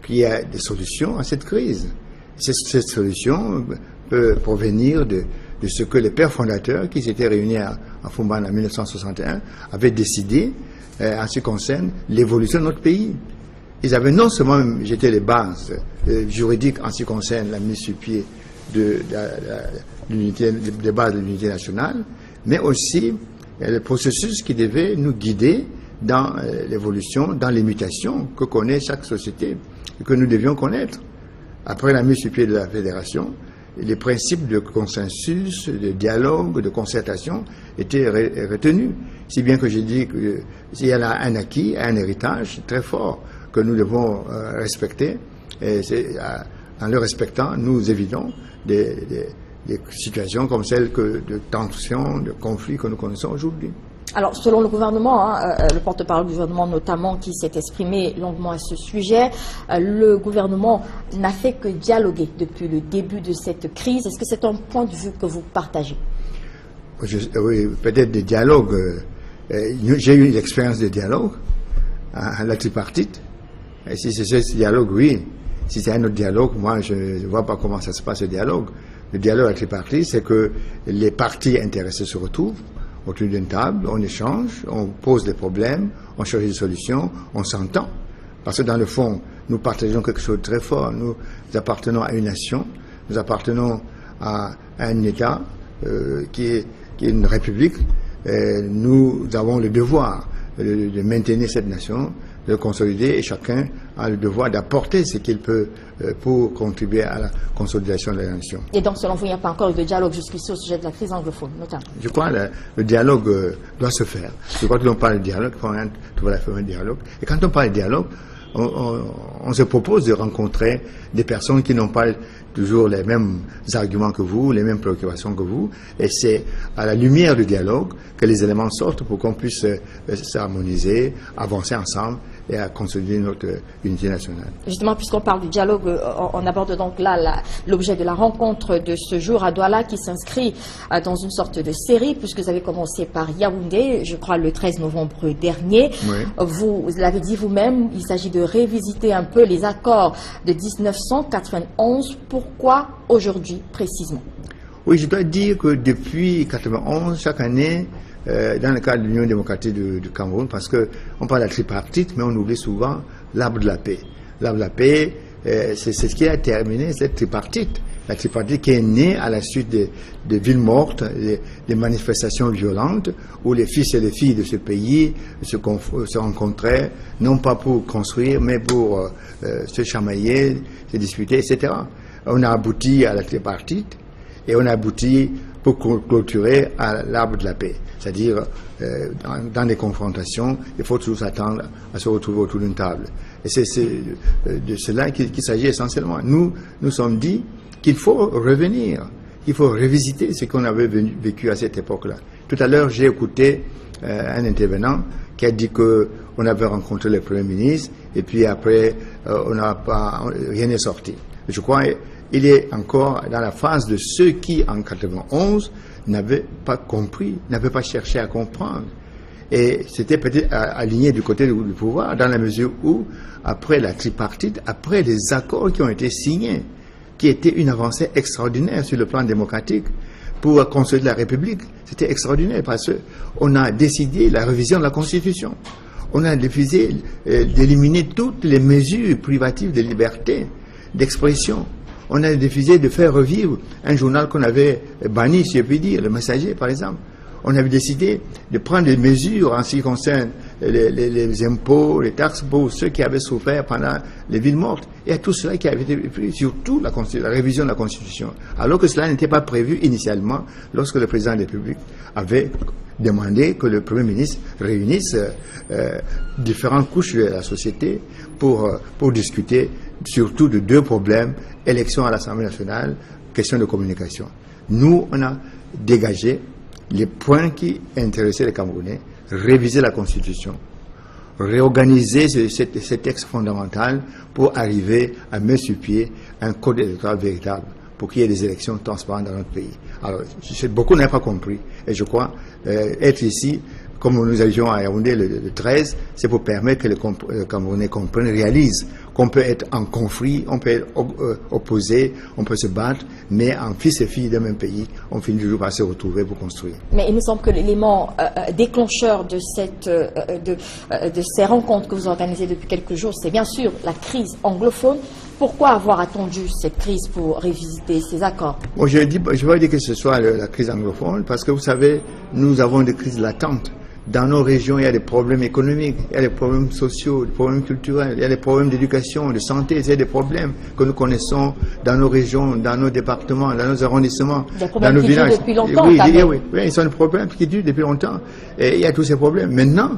W: qu'il y a des solutions à cette crise. Cette solution peut provenir de ce que les pères fondateurs qui s'étaient réunis à Fumban en 1961 avaient décidé en ce qui concerne l'évolution de notre pays. ils avaient non seulement jeté les bases juridiques en ce qui concerne la mise sur pied des bases de l'unité nationale, mais aussi le processus qui devait nous guider dans l'évolution, dans les mutations que connaît chaque société et que nous devions connaître. Après la mise sur pied de la fédération, les principes de consensus, de dialogue, de concertation étaient retenus. Si bien que j'ai dit qu'il y a un acquis, un héritage très fort que nous devons respecter. Et en le respectant, nous évitons des situations comme celles de tensions, de conflits que nous connaissons aujourd'hui.
A: Alors, selon le gouvernement, le porte-parole du gouvernement notamment, qui s'est exprimé longuement à ce sujet, le gouvernement n'a fait que dialoguer depuis le début de cette crise. Est-ce que c'est un point de vue que vous partagez?
W: Oui, peut-être des dialogues. J'ai eu l'expérience de dialogue à la tripartite. Et si c'est ce dialogue, oui. Si c'est un autre dialogue, moi, je ne vois pas comment ça se passe, ce dialogue. Le dialogue à la tripartite, c'est que les partis intéressés se retrouvent autour d'une table, on échange, on pose des problèmes, on cherche des solutions, on s'entend. Parce que dans le fond, nous partageons quelque chose de très fort. Nous appartenons à une nation, nous appartenons à un État qui est une république. Nous avons le devoir de maintenir cette nation, de consolider, et chacun a le devoir d'apporter ce qu'il peut pour contribuer à la consolidation de la nation.
A: Et donc, selon vous, il n'y a pas encore eu de dialogue jusqu'ici au sujet de la crise anglophone, notamment?
W: Je crois que le dialogue doit se faire. Je crois que l'on parle de dialogue, il faut faire un dialogue. Et quand on parle de dialogue, on se propose de rencontrer des personnes qui n'ont pas toujours les mêmes arguments que vous, les mêmes préoccupations que vous, et c'est à la lumière du dialogue que les éléments sortent pour qu'on puisse s'harmoniser, avancer ensemble et à consolider notre unité nationale.
A: Justement, puisqu'on parle du dialogue, on aborde donc là l'objet de la rencontre de ce jour à Douala qui s'inscrit dans une sorte de série, puisque vous avez commencé par Yaoundé, je crois le 13 novembre dernier. Oui. Vous l'avez dit vous-même, il s'agit de révisiter un peu les accords de 1991. Pourquoi aujourd'hui précisément?
W: Oui, je dois dire que depuis 1991, chaque année, dans le cadre de l'Union démocratique du Cameroun, parce qu'on parle de la tripartite, mais on oublie souvent l'arbre de la paix. L'arbre de la paix, c'est ce qui a terminé cette tripartite. La tripartite qui est née à la suite de villes mortes, des manifestations violentes, où les fils et les filles de ce pays se rencontraient, non pas pour construire, mais pour se chamailler, se disputer, etc. On a abouti à la tripartite, et on a abouti pour clôturer à l'arbre de la paix. C'est-à-dire, dans des confrontations, il faut toujours s'attendre à se retrouver autour d'une table. Et c'est de cela qu'il s'agit essentiellement. Nous sommes dit qu'il faut revenir, qu'il faut revisiter ce qu'on avait vécu à cette époque-là. Tout à l'heure, j'ai écouté un intervenant qui a dit qu'on avait rencontré le Premier ministre, et puis après, rien n'est sorti. Je crois qu'il est encore dans la phase de ceux qui, en 1991, n'avaient pas compris, n'avaient pas cherché à comprendre. Et c'était peut-être aligné du côté du pouvoir, dans la mesure où, après la tripartite, après les accords qui ont été signés, qui étaient une avancée extraordinaire sur le plan démocratique, pour consolider la République, c'était extraordinaire parce qu'on a décidé la révision de la Constitution. On a décidé d'éliminer toutes les mesures privatives de liberté, d'expression. On a décidé de faire revivre un journal qu'on avait banni, si je puis dire, Le Messager par exemple. On avait décidé de prendre des mesures en ce qui concerne les impôts, les taxes pour ceux qui avaient souffert pendant les villes mortes. Et à tout cela qui avait été pris, surtout la révision de la Constitution. Alors que cela n'était pas prévu initialement lorsque le président de la République avait demandé que le Premier ministre réunisse différentes couches de la société pour discuter surtout de deux problèmes, élection à l'Assemblée nationale, question de communication. Nous, on a dégagé les points qui intéressaient les Camerounais, réviser la Constitution, réorganiser ce texte fondamental pour arriver à mettre sur pied un code électoral véritable, pour qu'il y ait des élections transparentes dans notre pays. Alors, beaucoup n'ont pas compris, et je crois être ici, comme nous avions à Yaoundé le 13, c'est pour permettre que les Camerounais comprennent, réalisent qu'on peut être en conflit, on peut être opposé, on peut se battre, mais en fils et filles d'un même pays, on finit toujours par se retrouver pour construire.
A: Mais il me semble que l'élément déclencheur de ces rencontres que vous organisez depuis quelques jours, c'est bien sûr la crise anglophone. Pourquoi avoir attendu cette crise pour révisiter ces accords?
W: Bon, je ne veux pas dire que ce soit la crise anglophone, parce que vous savez, nous avons des crises latentes. Dans nos régions, il y a des problèmes économiques, il y a des problèmes sociaux, des problèmes culturels, il y a des problèmes d'éducation, de santé, il y a des problèmes que nous connaissons dans nos régions, dans nos départements, dans nos arrondissements, dans nos villages.
A: Des problèmes qui durent depuis longtemps,
W: oui, ils sont des problèmes qui durent depuis longtemps. Et il y a tous ces problèmes. Maintenant,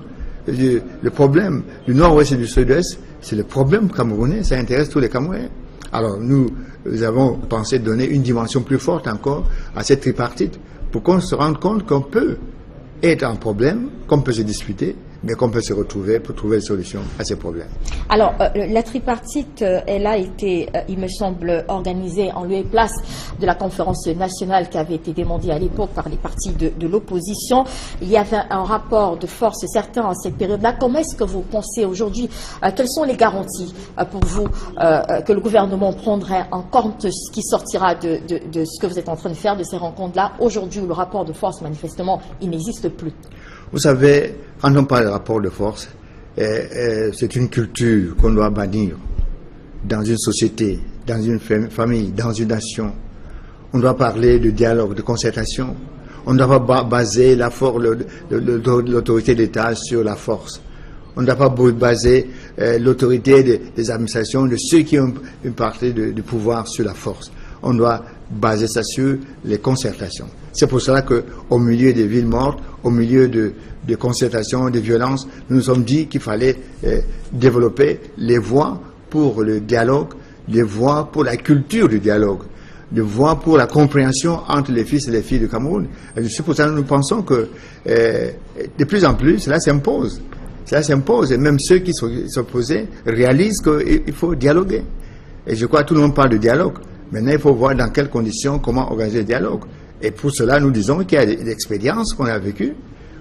W: le problème du nord-ouest et du sud-ouest, c'est le problème camerounais, ça intéresse tous les Camerounais. Alors nous avons pensé donner une dimension plus forte encore à cette tripartite pour qu'on se rende compte qu'on peut être un problème, qu'on peut se disputer, mais qu'on peut se retrouver pour trouver une solution à ces problèmes.
A: Alors, la tripartite, elle a été, il me semble, organisée en lieu et place de la conférence nationale qui avait été demandée à l'époque par les partis de l'opposition. Il y avait un rapport de force certain à cette période-là. Comment est-ce que vous pensez aujourd'hui, quelles sont les garanties pour vous que le gouvernement prendrait en compte ce qui sortira de ce que vous êtes en train de faire, de ces rencontres-là? Aujourd'hui, où le rapport de force, manifestement, il n'existe plus.
W: Vous savez, quand on parle de rapport de force, c'est une culture qu'on doit bannir dans une société, dans une famille, dans une nation. On doit parler de dialogue, de concertation. On ne doit pas baser l'autorité de l'État sur la force. On ne doit pas baser l'autorité des administrations, de ceux qui ont une partie du pouvoir sur la force. On doit baser ça sur les concertations. C'est pour cela qu'au milieu des villes mortes, au milieu de concertations, de violences, nous nous sommes dit qu'il fallait développer les voies pour le dialogue, les voies pour la culture du dialogue, des voies pour la compréhension entre les fils et les filles du Cameroun. Et c'est pour ça que nous pensons que de plus en plus, cela s'impose. Cela s'impose et même ceux qui s'opposaient réalisent qu'il faut dialoguer. Et je crois que tout le monde parle de dialogue. Maintenant, il faut voir dans quelles conditions, comment organiser le dialogue. Et pour cela, nous disons qu'il y a des expériences qu'on a vécues.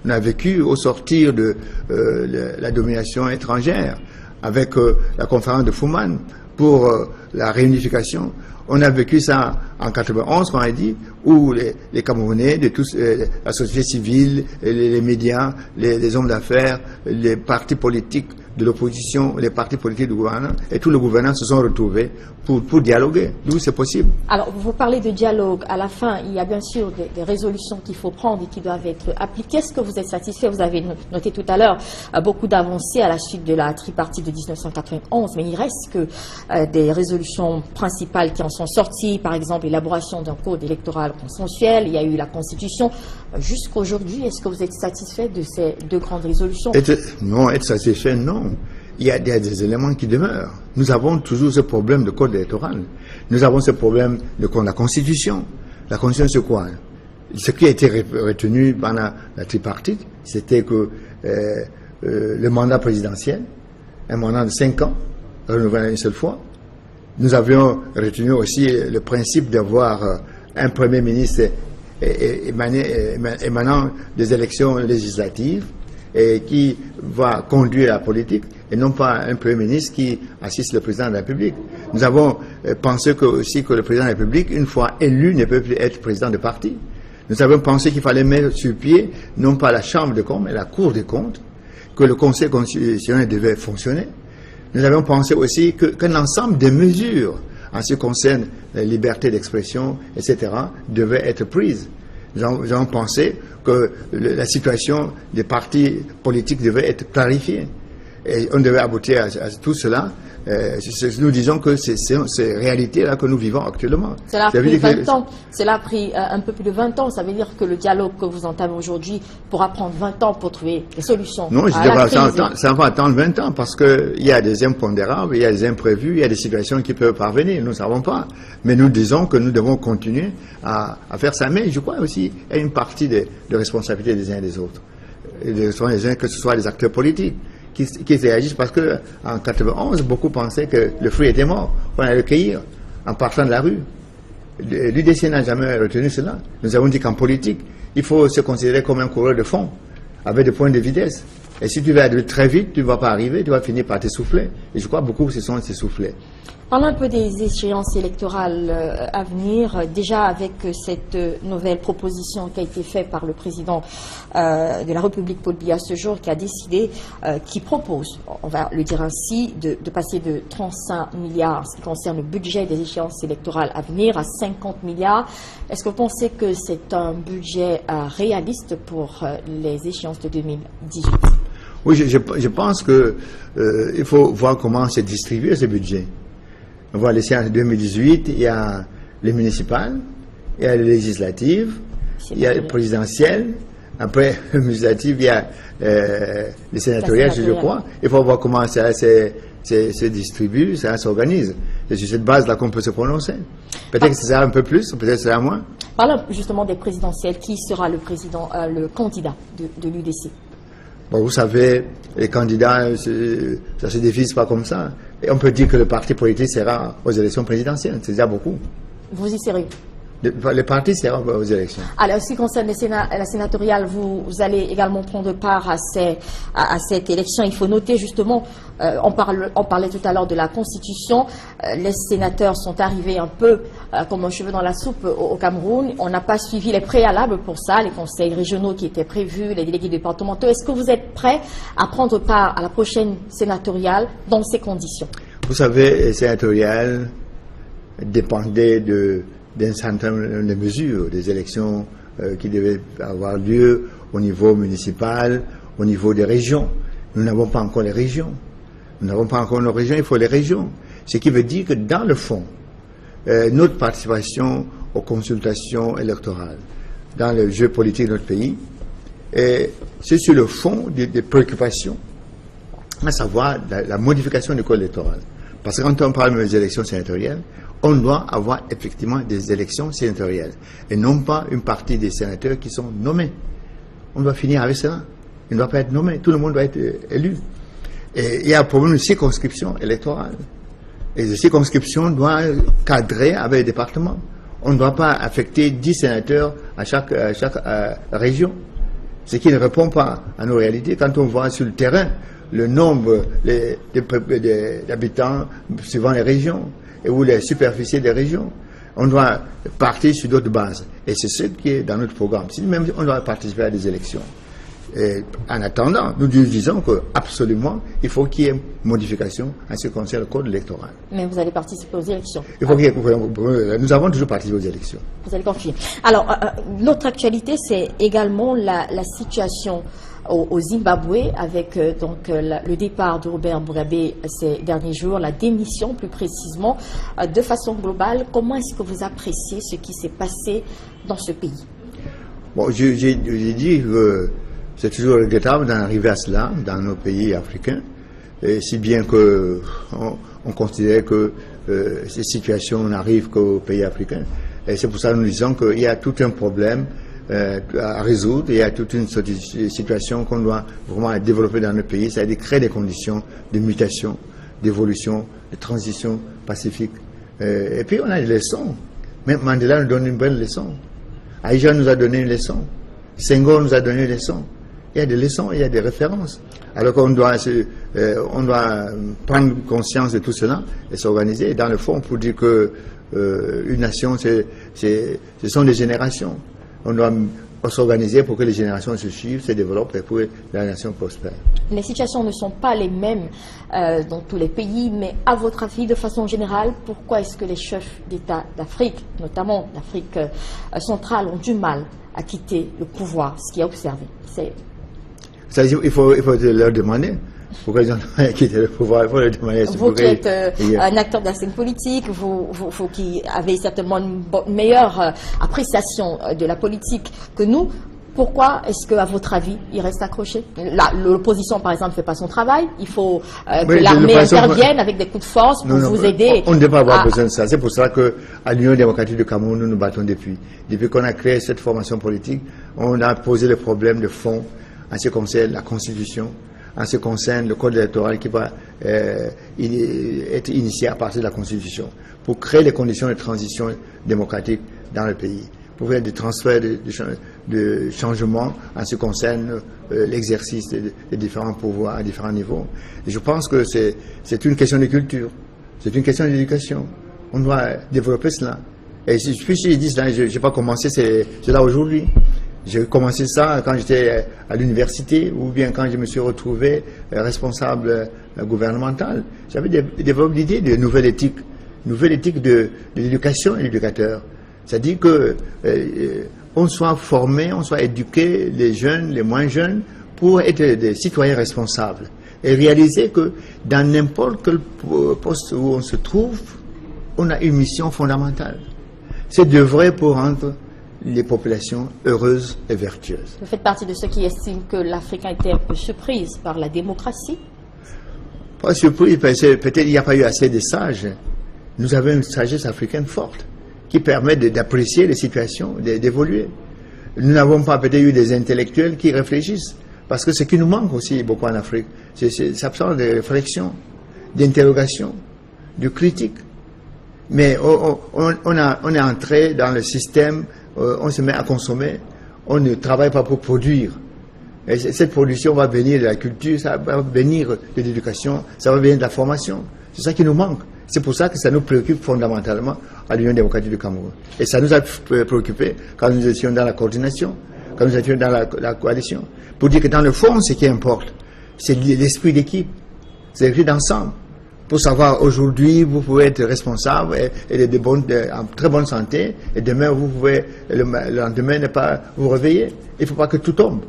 W: On a vécu au sortir de la domination étrangère, avec la conférence de Fouman pour la réunification. On a vécu ça en 91, comme on a dit, où les Camerounais, de tous, la société civile, les médias, les hommes d'affaires, les partis politiques de l'opposition, les partis politiques du gouvernement, et tous les gouvernants se sont retrouvés pour dialoguer, d'où c'est possible.
A: Alors, vous parlez de dialogue. À la fin, il y a bien sûr des résolutions qu'il faut prendre et qui doivent être appliquées. Est-ce que vous êtes satisfait? Vous avez noté tout à l'heure beaucoup d'avancées à la suite de la tripartite de 1991, mais il reste que des résolutions principales qui en sont sorties, par exemple l'élaboration d'un code électoral consensuel, il y a eu la Constitution. Jusqu'aujourd'hui, est-ce que vous êtes satisfait de ces deux grandes résolutions?
W: Non, être satisfait, non. Il y a des éléments qui demeurent. Nous avons toujours ce problème de code électoral. Nous avons ce problème de la Constitution. La Constitution, c'est quoi? Ce qui a été retenu pendant la tripartite, c'était que le mandat présidentiel, un mandat de 5 ans, renouvelé une seule fois. Nous avions retenu aussi le principe d'avoir un Premier ministre émanant des élections législatives et qui va conduire la politique, et non pas un Premier ministre qui assiste le Président de la République. Nous avons pensé aussi que le Président de la République, une fois élu, ne peut plus être président de parti. Nous avons pensé qu'il fallait mettre sur pied, non pas la Chambre des comptes, mais la Cour des comptes, que le Conseil constitutionnel devait fonctionner. Nous avons pensé aussi qu'un ensemble de mesures en ce qui concerne la liberté d'expression, etc., devaient être prises. Nous avons pensé que la situation des partis politiques devait être clarifiée. Et on devait aboutir à tout cela. Nous disons que c'est ces réalités-là que nous vivons actuellement.
A: Cela a pris 20 ans. Cela a pris un peu plus de 20 ans. Ça veut dire que le dialogue que vous entamez aujourd'hui pourra prendre 20 ans pour trouver des solutions.
W: Non, je dirais ça va attendre 20 ans parce qu'il y a des impondérables, il y a des imprévus, il y a des situations qui peuvent parvenir. Nous ne savons pas. Mais nous disons que nous devons continuer à faire ça. Mais je crois aussi qu'il y a une partie de responsabilité des uns et des autres. Que ce soit les acteurs politiques qui réagissent, parce qu'en 1991, beaucoup pensaient que le fruit était mort, qu'on allait le cueillir en partant de la rue. L'UDC n'a jamais retenu cela. Nous avons dit qu'en politique, il faut se considérer comme un coureur de fond, avec des points de vitesse. Et si tu veux aller très vite, tu ne vas pas arriver, tu vas finir par t'essouffler. Et je crois beaucoup que ce sont s'essouffler.
A: Parlons un peu des échéances électorales à venir. Déjà avec cette nouvelle proposition qui a été faite par le président de la République, Paul Biya, ce jour, qui a décidé, qui propose, on va le dire ainsi, de passer de 35 milliards en ce qui concerne le budget des échéances électorales à venir à 50 milliards. Est-ce que vous pensez que c'est un budget réaliste pour les échéances de 2018?
W: Oui, je pense qu'il faut voir comment se distribuer ce budget. On voit les séances de 2018, il y a les municipales, il y a les législatives, il y a les présidentielles. Après les législatives, il y a les sénatoriales, je crois. Il faut voir comment ça se distribue, ça s'organise. C'est sur cette base-là qu'on peut se prononcer. Peut-être que ce sera un peu plus, peut-être que ce sera moins.
A: Parlons justement des présidentielles. Qui sera le candidat de l'UDC?
W: Bon, vous savez, les candidats, ça ne se défile pas comme ça. Et on peut dire que le parti politique sera aux élections présidentielles. C'est déjà beaucoup.
A: Vous y serez?
W: Le parti sera aux élections.
A: Alors, en ce qui concerne la sénatoriale, vous allez également prendre part à cette élection. Il faut noter justement, on parlait tout à l'heure de la Constitution. Les sénateurs sont arrivés un peu comme un cheveu dans la soupe au Cameroun. On n'a pas suivi les préalables pour ça, les conseils régionaux qui étaient prévus, les délégués départementaux. Est-ce que vous êtes prêts à prendre part à la prochaine sénatoriale dans ces conditions?
W: Vous savez, les sénatoriales dépendaient d'un certain nombre de mesures, des élections qui devaient avoir lieu au niveau municipal, au niveau des régions. Nous n'avons pas encore les régions. Nous n'avons pas encore nos régions, il faut les régions. Ce qui veut dire que dans le fond, notre participation aux consultations électorales, dans le jeu politique de notre pays, c'est sur le fond des préoccupations, à savoir la modification du code électoral. Parce que quand on parle des élections sénatoriales, on doit avoir effectivement des élections sénatoriales et non pas une partie des sénateurs qui sont nommés. On doit finir avec cela. Il ne doit pas être nommé. Tout le monde doit être élu. Et il y a un problème de circonscription électorale. Et les circonscriptions doivent cadrer avec les départements. On ne doit pas affecter 10 sénateurs à chaque région. Ce qui ne répond pas à nos réalités. Quand on voit sur le terrain le nombre d'habitants suivant les régions, ou les superficies des régions. On doit partir sur d'autres bases. Et c'est ce qui est dans notre programme. Si même on doit participer à des élections. Et en attendant, nous disons qu'absolument, il faut qu'il y ait une modification en ce qui concerne le code électoral.
A: Mais vous allez participer aux élections?
W: Nous avons toujours participé aux élections.
A: Vous allez confier. Alors, l'autre actualité, c'est également la situation au Zimbabwe, avec le départ de Robert Mugabe ces derniers jours, la démission plus précisément. De façon globale, comment est-ce que vous appréciez ce qui s'est passé dans ce pays?
W: Bon, j'ai dit que c'est toujours regrettable d'en arriver à cela dans nos pays africains, et si bien qu'on considère que ces situations n'arrivent qu'aux pays africains. Et c'est pour ça que nous disons qu'il y a tout un problème à résoudre. Il y a toute une situation qu'on doit vraiment développer dans notre pays, c'est-à-dire créer des conditions de mutation, d'évolution, de transition pacifique. Et puis on a des leçons. Même Mandela nous donne une bonne leçon. Aïcha nous a donné une leçon. Senghor nous a donné une leçon. Il y a des leçons, il y a des références. Alors qu'on doit, prendre conscience de tout cela et s'organiser. Et dans le fond, pour dire que une nation, ce sont des générations. On doit s'organiser pour que les générations se suivent, se développent et pour que la nation prospère.
A: Les situations ne sont pas les mêmes dans tous les pays, mais à votre avis, de façon générale, pourquoi est-ce que les chefs d'État d'Afrique, notamment d'Afrique centrale, ont du mal à quitter le pouvoir, ce qui est observé?
W: Il faut leur demander. Pourquoi ils ont quitté le pouvoir? Il faut leur demander.
A: Vous qui êtes un acteur de la scène politique, vous qui avez certainement une meilleure appréciation de la politique que nous, pourquoi est-ce qu'à votre avis, il reste accroché? L'opposition, par exemple, ne fait pas son travail. Il faut que l'armée intervienne avec des coups de force pour vous aider.
W: On ne devrait pas avoir besoin de ça. C'est pour ça qu'à l'Union démocratique du Cameroun, nous nous battons depuis. Depuis qu'on a créé cette formation politique, on a posé le problème de fond en ce qui concerne la Constitution, en ce qui concerne le code électoral qui va être initié à partir de la Constitution, pour créer les conditions de transition démocratique dans le pays, pour faire des transferts de changement en ce qui concerne l'exercice des différents pouvoirs à différents niveaux. Et je pense que c'est une question de culture, c'est une question d'éducation. On doit développer cela. Et puis si je dis cela, je n'ai pas commencé cela aujourd'hui. J'ai commencé ça quand j'étais à l'université ou bien quand je me suis retrouvé responsable gouvernemental. J'avais développé l'idée de nouvelle éthique de l'éducation et l'éducateur. C'est-à-dire que on soit formé, on soit éduqué, les jeunes, les moins jeunes, pour être des citoyens responsables et réaliser que dans n'importe quel poste où on se trouve, on a une mission fondamentale. C'est d'œuvrer pour rendre les populations heureuses et vertueuses.
A: Vous faites partie de ceux qui estiment que l'Afrique a été un peu surprise par la démocratie?
W: Pas surprise, peut-être il n'y a pas eu assez de sages. Nous avons une sagesse africaine forte qui permet d'apprécier les situations, d'évoluer. Nous n'avons pas peut-être eu des intellectuels qui réfléchissent, parce que ce qui nous manque aussi beaucoup en Afrique, c'est cette absence de réflexion, d'interrogation, de critique. Mais on est entré dans le système, on se met à consommer, on ne travaille pas pour produire. Et cette production va venir de la culture, ça va venir de l'éducation, ça va venir de la formation. C'est ça qui nous manque. C'est pour ça que ça nous préoccupe fondamentalement à l'Union démocratique du Cameroun. Et ça nous a préoccupés quand nous étions dans la coordination, quand nous étions dans la coalition. Pour dire que dans le fond, ce qui importe, c'est l'esprit d'équipe, c'est l'esprit d'ensemble. Pour savoir aujourd'hui, vous pouvez être responsable et en très bonne santé, et demain, vous pouvez, le lendemain, ne pas vous réveiller. Il ne faut pas que tout tombe.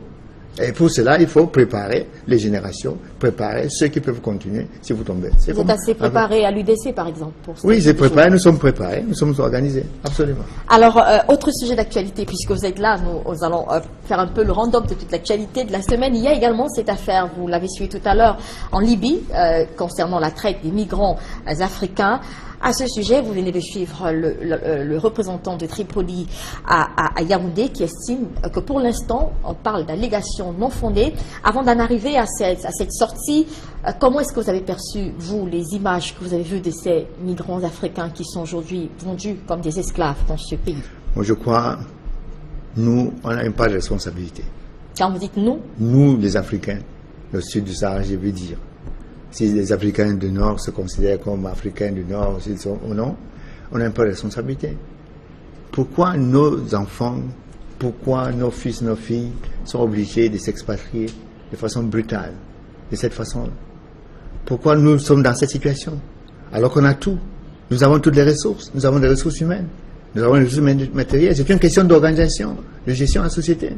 W: Et pour cela, il faut préparer les générations, préparer ceux qui peuvent continuer si vous tombez.
A: Vous êtes assez préparé à l'UDC, par exemple?
W: Oui, c'est préparé, nous sommes préparés, nous sommes organisés, absolument.
A: Alors, autre sujet d'actualité, puisque vous êtes là, nous allons faire un peu le round-up de toute l'actualité de la semaine. Il y a également cette affaire, vous l'avez suivi tout à l'heure, en Libye, concernant la traite des migrants africains. À ce sujet, vous venez de suivre le représentant de Tripoli à Yaoundé qui estime que pour l'instant, on parle d'allégations non fondées. Avant d'en arriver à cette sortie, comment est-ce que vous avez perçu, vous, les images que vous avez vues de ces migrants africains qui sont aujourd'hui vendus comme des esclaves dans ce pays?
W: Moi, je crois, nous, on a une part de responsabilité.
A: Quand vous dites nous?
W: Nous, les Africains, le sud du Sahara, je veux dire. Si les Africains du Nord se considèrent comme Africains du Nord, s'ils sont ou non, on a un peu de responsabilité. Pourquoi nos enfants, pourquoi nos fils, nos filles sont obligés de s'expatrier de façon brutale, de cette façon-là? Pourquoi nous sommes dans cette situation? Alors qu'on a tout. Nous avons toutes les ressources. Nous avons des ressources humaines. Nous avons des ressources matérielles. C'est une question d'organisation, de gestion de la société.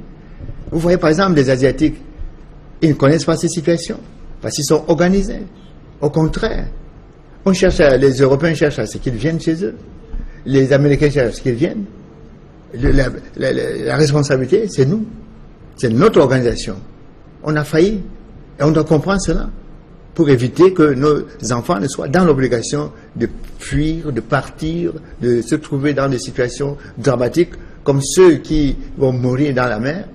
W: Vous voyez par exemple les Asiatiques, ils ne connaissent pas ces situations. Parce qu'ils sont organisés. Au contraire, les Européens cherchent à ce qu'ils viennent chez eux. Les Américains cherchent à ce qu'ils viennent. La responsabilité, c'est nous. C'est notre organisation. On a failli. Et on doit comprendre cela pour éviter que nos enfants ne soient dans l'obligation de fuir, de partir, de se trouver dans des situations dramatiques comme ceux qui vont mourir dans la mer.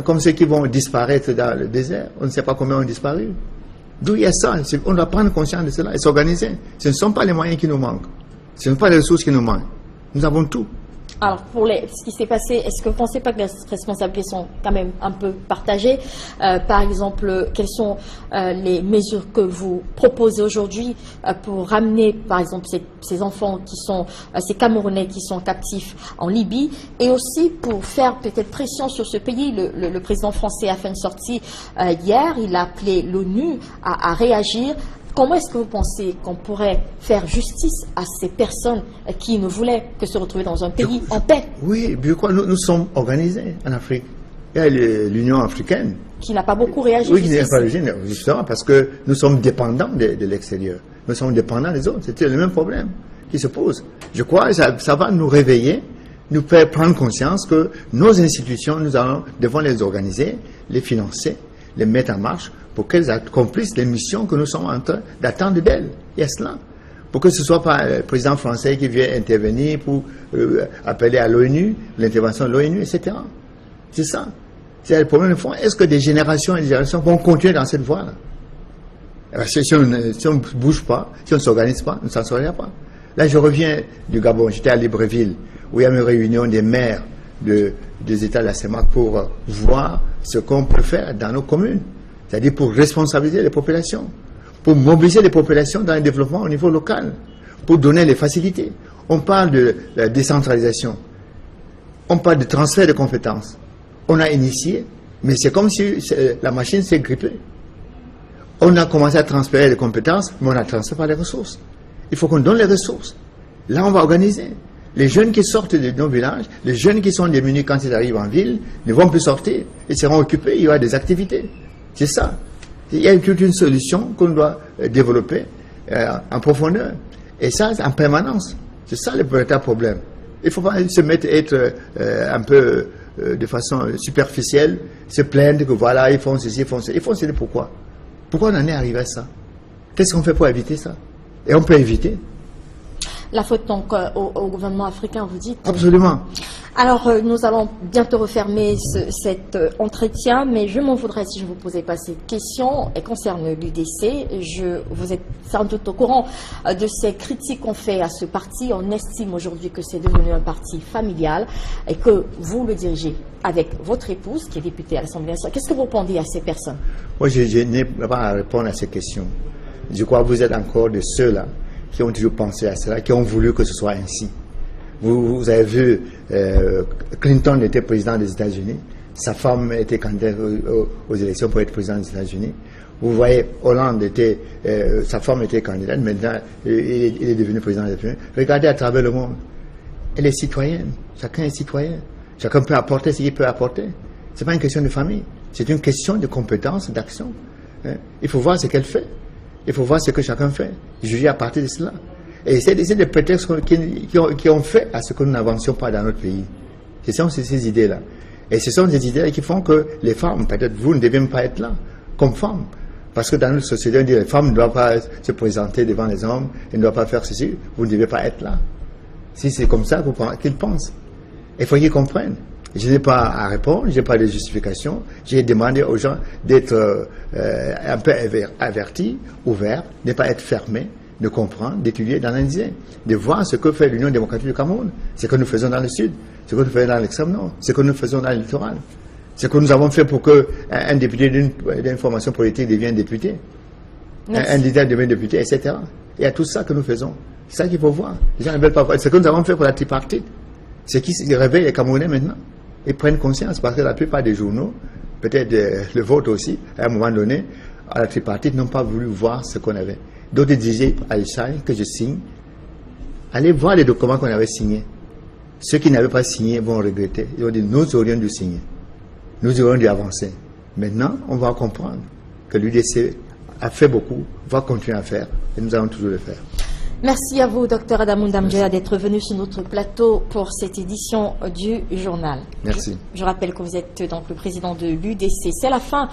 W: Comme ceux qui vont disparaître dans le désert. On ne sait pas combien ont disparu. D'où il y a ça. On doit prendre conscience de cela et s'organiser. Ce ne sont pas les moyens qui nous manquent. Ce ne sont pas les ressources qui nous manquent. Nous avons tout.
A: Alors, pour ce qui s'est passé, est-ce que vous ne pensez pas que les responsabilités sont quand même un peu partagées? Par exemple, quelles sont les mesures que vous proposez aujourd'hui pour ramener, par exemple, ces enfants qui sont, ces Camerounais qui sont captifs en Libye, et aussi pour faire peut-être pression sur ce pays? Le président français a fait une sortie hier, il a appelé l'ONU à réagir. Comment est-ce que vous pensez qu'on pourrait faire justice à ces personnes qui ne voulaient que se retrouver dans un pays en paix? Oui, je crois que nous sommes organisés en Afrique. Il y a l'Union africaine. Qui n'a pas beaucoup réagi. Oui, qui n'a pas réagi, justement, parce que nous sommes dépendants de l'extérieur. Nous sommes dépendants des autres. C'était le même problème qui se pose. Je crois que ça va nous réveiller, nous faire prendre conscience que nos institutions, nous devons les organiser, les financer, les mettre en marche, pour qu'elles accomplissent les missions que nous sommes en train d'attendre d'elles. Il y a cela. Pour que ce ne soit pas le président français qui vient intervenir pour appeler à l'ONU, l'intervention de l'ONU, etc. C'est ça. C'est le problème de fond. Est-ce que des générations et des générations vont continuer dans cette voie-là? Si on ne bouge pas, si on ne s'organise pas, on ne s'en sortira pas. Là, je reviens du Gabon. J'étais à Libreville, où il y a une réunion des maires
W: des États de la CEMAC pour voir ce qu'on peut faire dans nos communes, c'est-à-dire pour responsabiliser les populations, pour mobiliser les populations dans le développement au niveau local, pour donner les facilités. On parle de la décentralisation, on parle de transfert de compétences. On a initié, mais c'est comme si la machine s'est grippée. On a commencé à transférer les compétences, mais on a transféré par les ressources. Il faut qu'on donne les ressources. Là, on va organiser. Les jeunes qui sortent de nos villages, les jeunes qui sont démunis quand ils arrivent en ville, ne vont plus sortir. Ils seront occupés, il y aura des activités. C'est ça. Il y a toute une solution qu'on doit développer en profondeur. Et ça, en permanence. C'est ça le véritable problème. Il ne faut pas se mettre à être un peu de façon superficielle, se plaindre que voilà, ils font ceci, ils font cela. Ils font cela pourquoi? Pourquoi on en est arrivé à ça? Qu'est-ce qu'on fait pour éviter ça? Et on peut éviter.
A: La faute donc au gouvernement africain, vous dites? Absolument. Alors, nous allons bientôt refermer cet entretien, mais je m'en voudrais si je ne vous posais pas cette question. Elle concerne l'UDC. Vous êtes sans doute au courant de ces critiques qu'on fait à ce parti. On estime aujourd'hui que c'est devenu un parti familial et que vous le dirigez avec votre épouse, qui est députée à l'Assemblée nationale. Qu'est-ce que vous répondez à ces personnes?
W: Moi, je n'ai pas à répondre à ces questions. Je crois que vous êtes encore de ceux-là qui ont toujours pensé à cela, qui ont voulu que ce soit ainsi. Vous avez vu, Clinton était président des États-Unis, sa femme était candidate aux élections pour être président des États-Unis. Vous voyez, Hollande sa femme était candidate, maintenant il est devenu président des États-Unis. Regardez à travers le monde. Elle est citoyenne, chacun est citoyen, chacun peut apporter ce qu'il peut apporter. Ce n'est pas une question de famille, c'est une question de compétence, d'action. Il faut voir ce qu'elle fait. Il faut voir ce que chacun fait, juger à partir de cela. Et c'est des prétextes qui ont fait à ce que nous n'avancions pas dans notre pays. Ce sont ces idées-là. Et ce sont des idées qui font que les femmes, peut-être vous ne devez même pas être là, comme femmes. Parce que dans notre société, on dit que les femmes ne doivent pas se présenter devant les hommes, elles ne doivent pas faire ceci, vous ne devez pas être là. Si c'est comme ça qu'ils pensent, il faut qu'ils comprennent. Je n'ai pas à répondre, je n'ai pas de justification. J'ai demandé aux gens d'être un peu avertis, ouverts, de ne pas être fermés, de comprendre, d'étudier, d'analyser, de voir ce que fait l'Union démocratique du Cameroun, ce que nous faisons dans le Sud, ce que nous faisons dans l'extrême Nord, ce que nous faisons dans le littoral, ce que nous avons fait pour qu'un député d'une formation politique devienne député, un leader devienne député, etc. Il y a tout ça que nous faisons. C'est ça qu'il faut voir. Les gens ne veulent pas voir. Ce que nous avons fait pour la tripartite, c'est qui réveille les Camerounais maintenant. Ils prennent conscience parce que la plupart des journaux, peut-être le vôtre aussi, à un moment donné, à la tripartite, n'ont pas voulu voir ce qu'on avait. D'autres disaient à l'Israël que je signe. Allez voir les documents qu'on avait signés. Ceux qui n'avaient pas signé vont regretter. Ils ont dit nous aurions dû signer. Nous aurions dû avancer. Maintenant, on va comprendre que l'UDC a fait beaucoup, va continuer à faire et nous allons toujours le faire.
A: Merci à vous, Dr Adamou Ndamdjela, d'être venu sur notre plateau pour cette édition du journal.
W: Merci.
A: Je rappelle que vous êtes donc le président de l'UDC. C'est la fin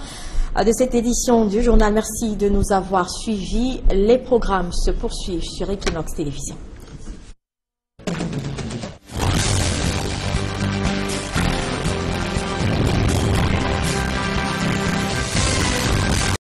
A: de cette édition du journal. Merci de nous avoir suivis. Les programmes se poursuivent sur Equinox Télévision.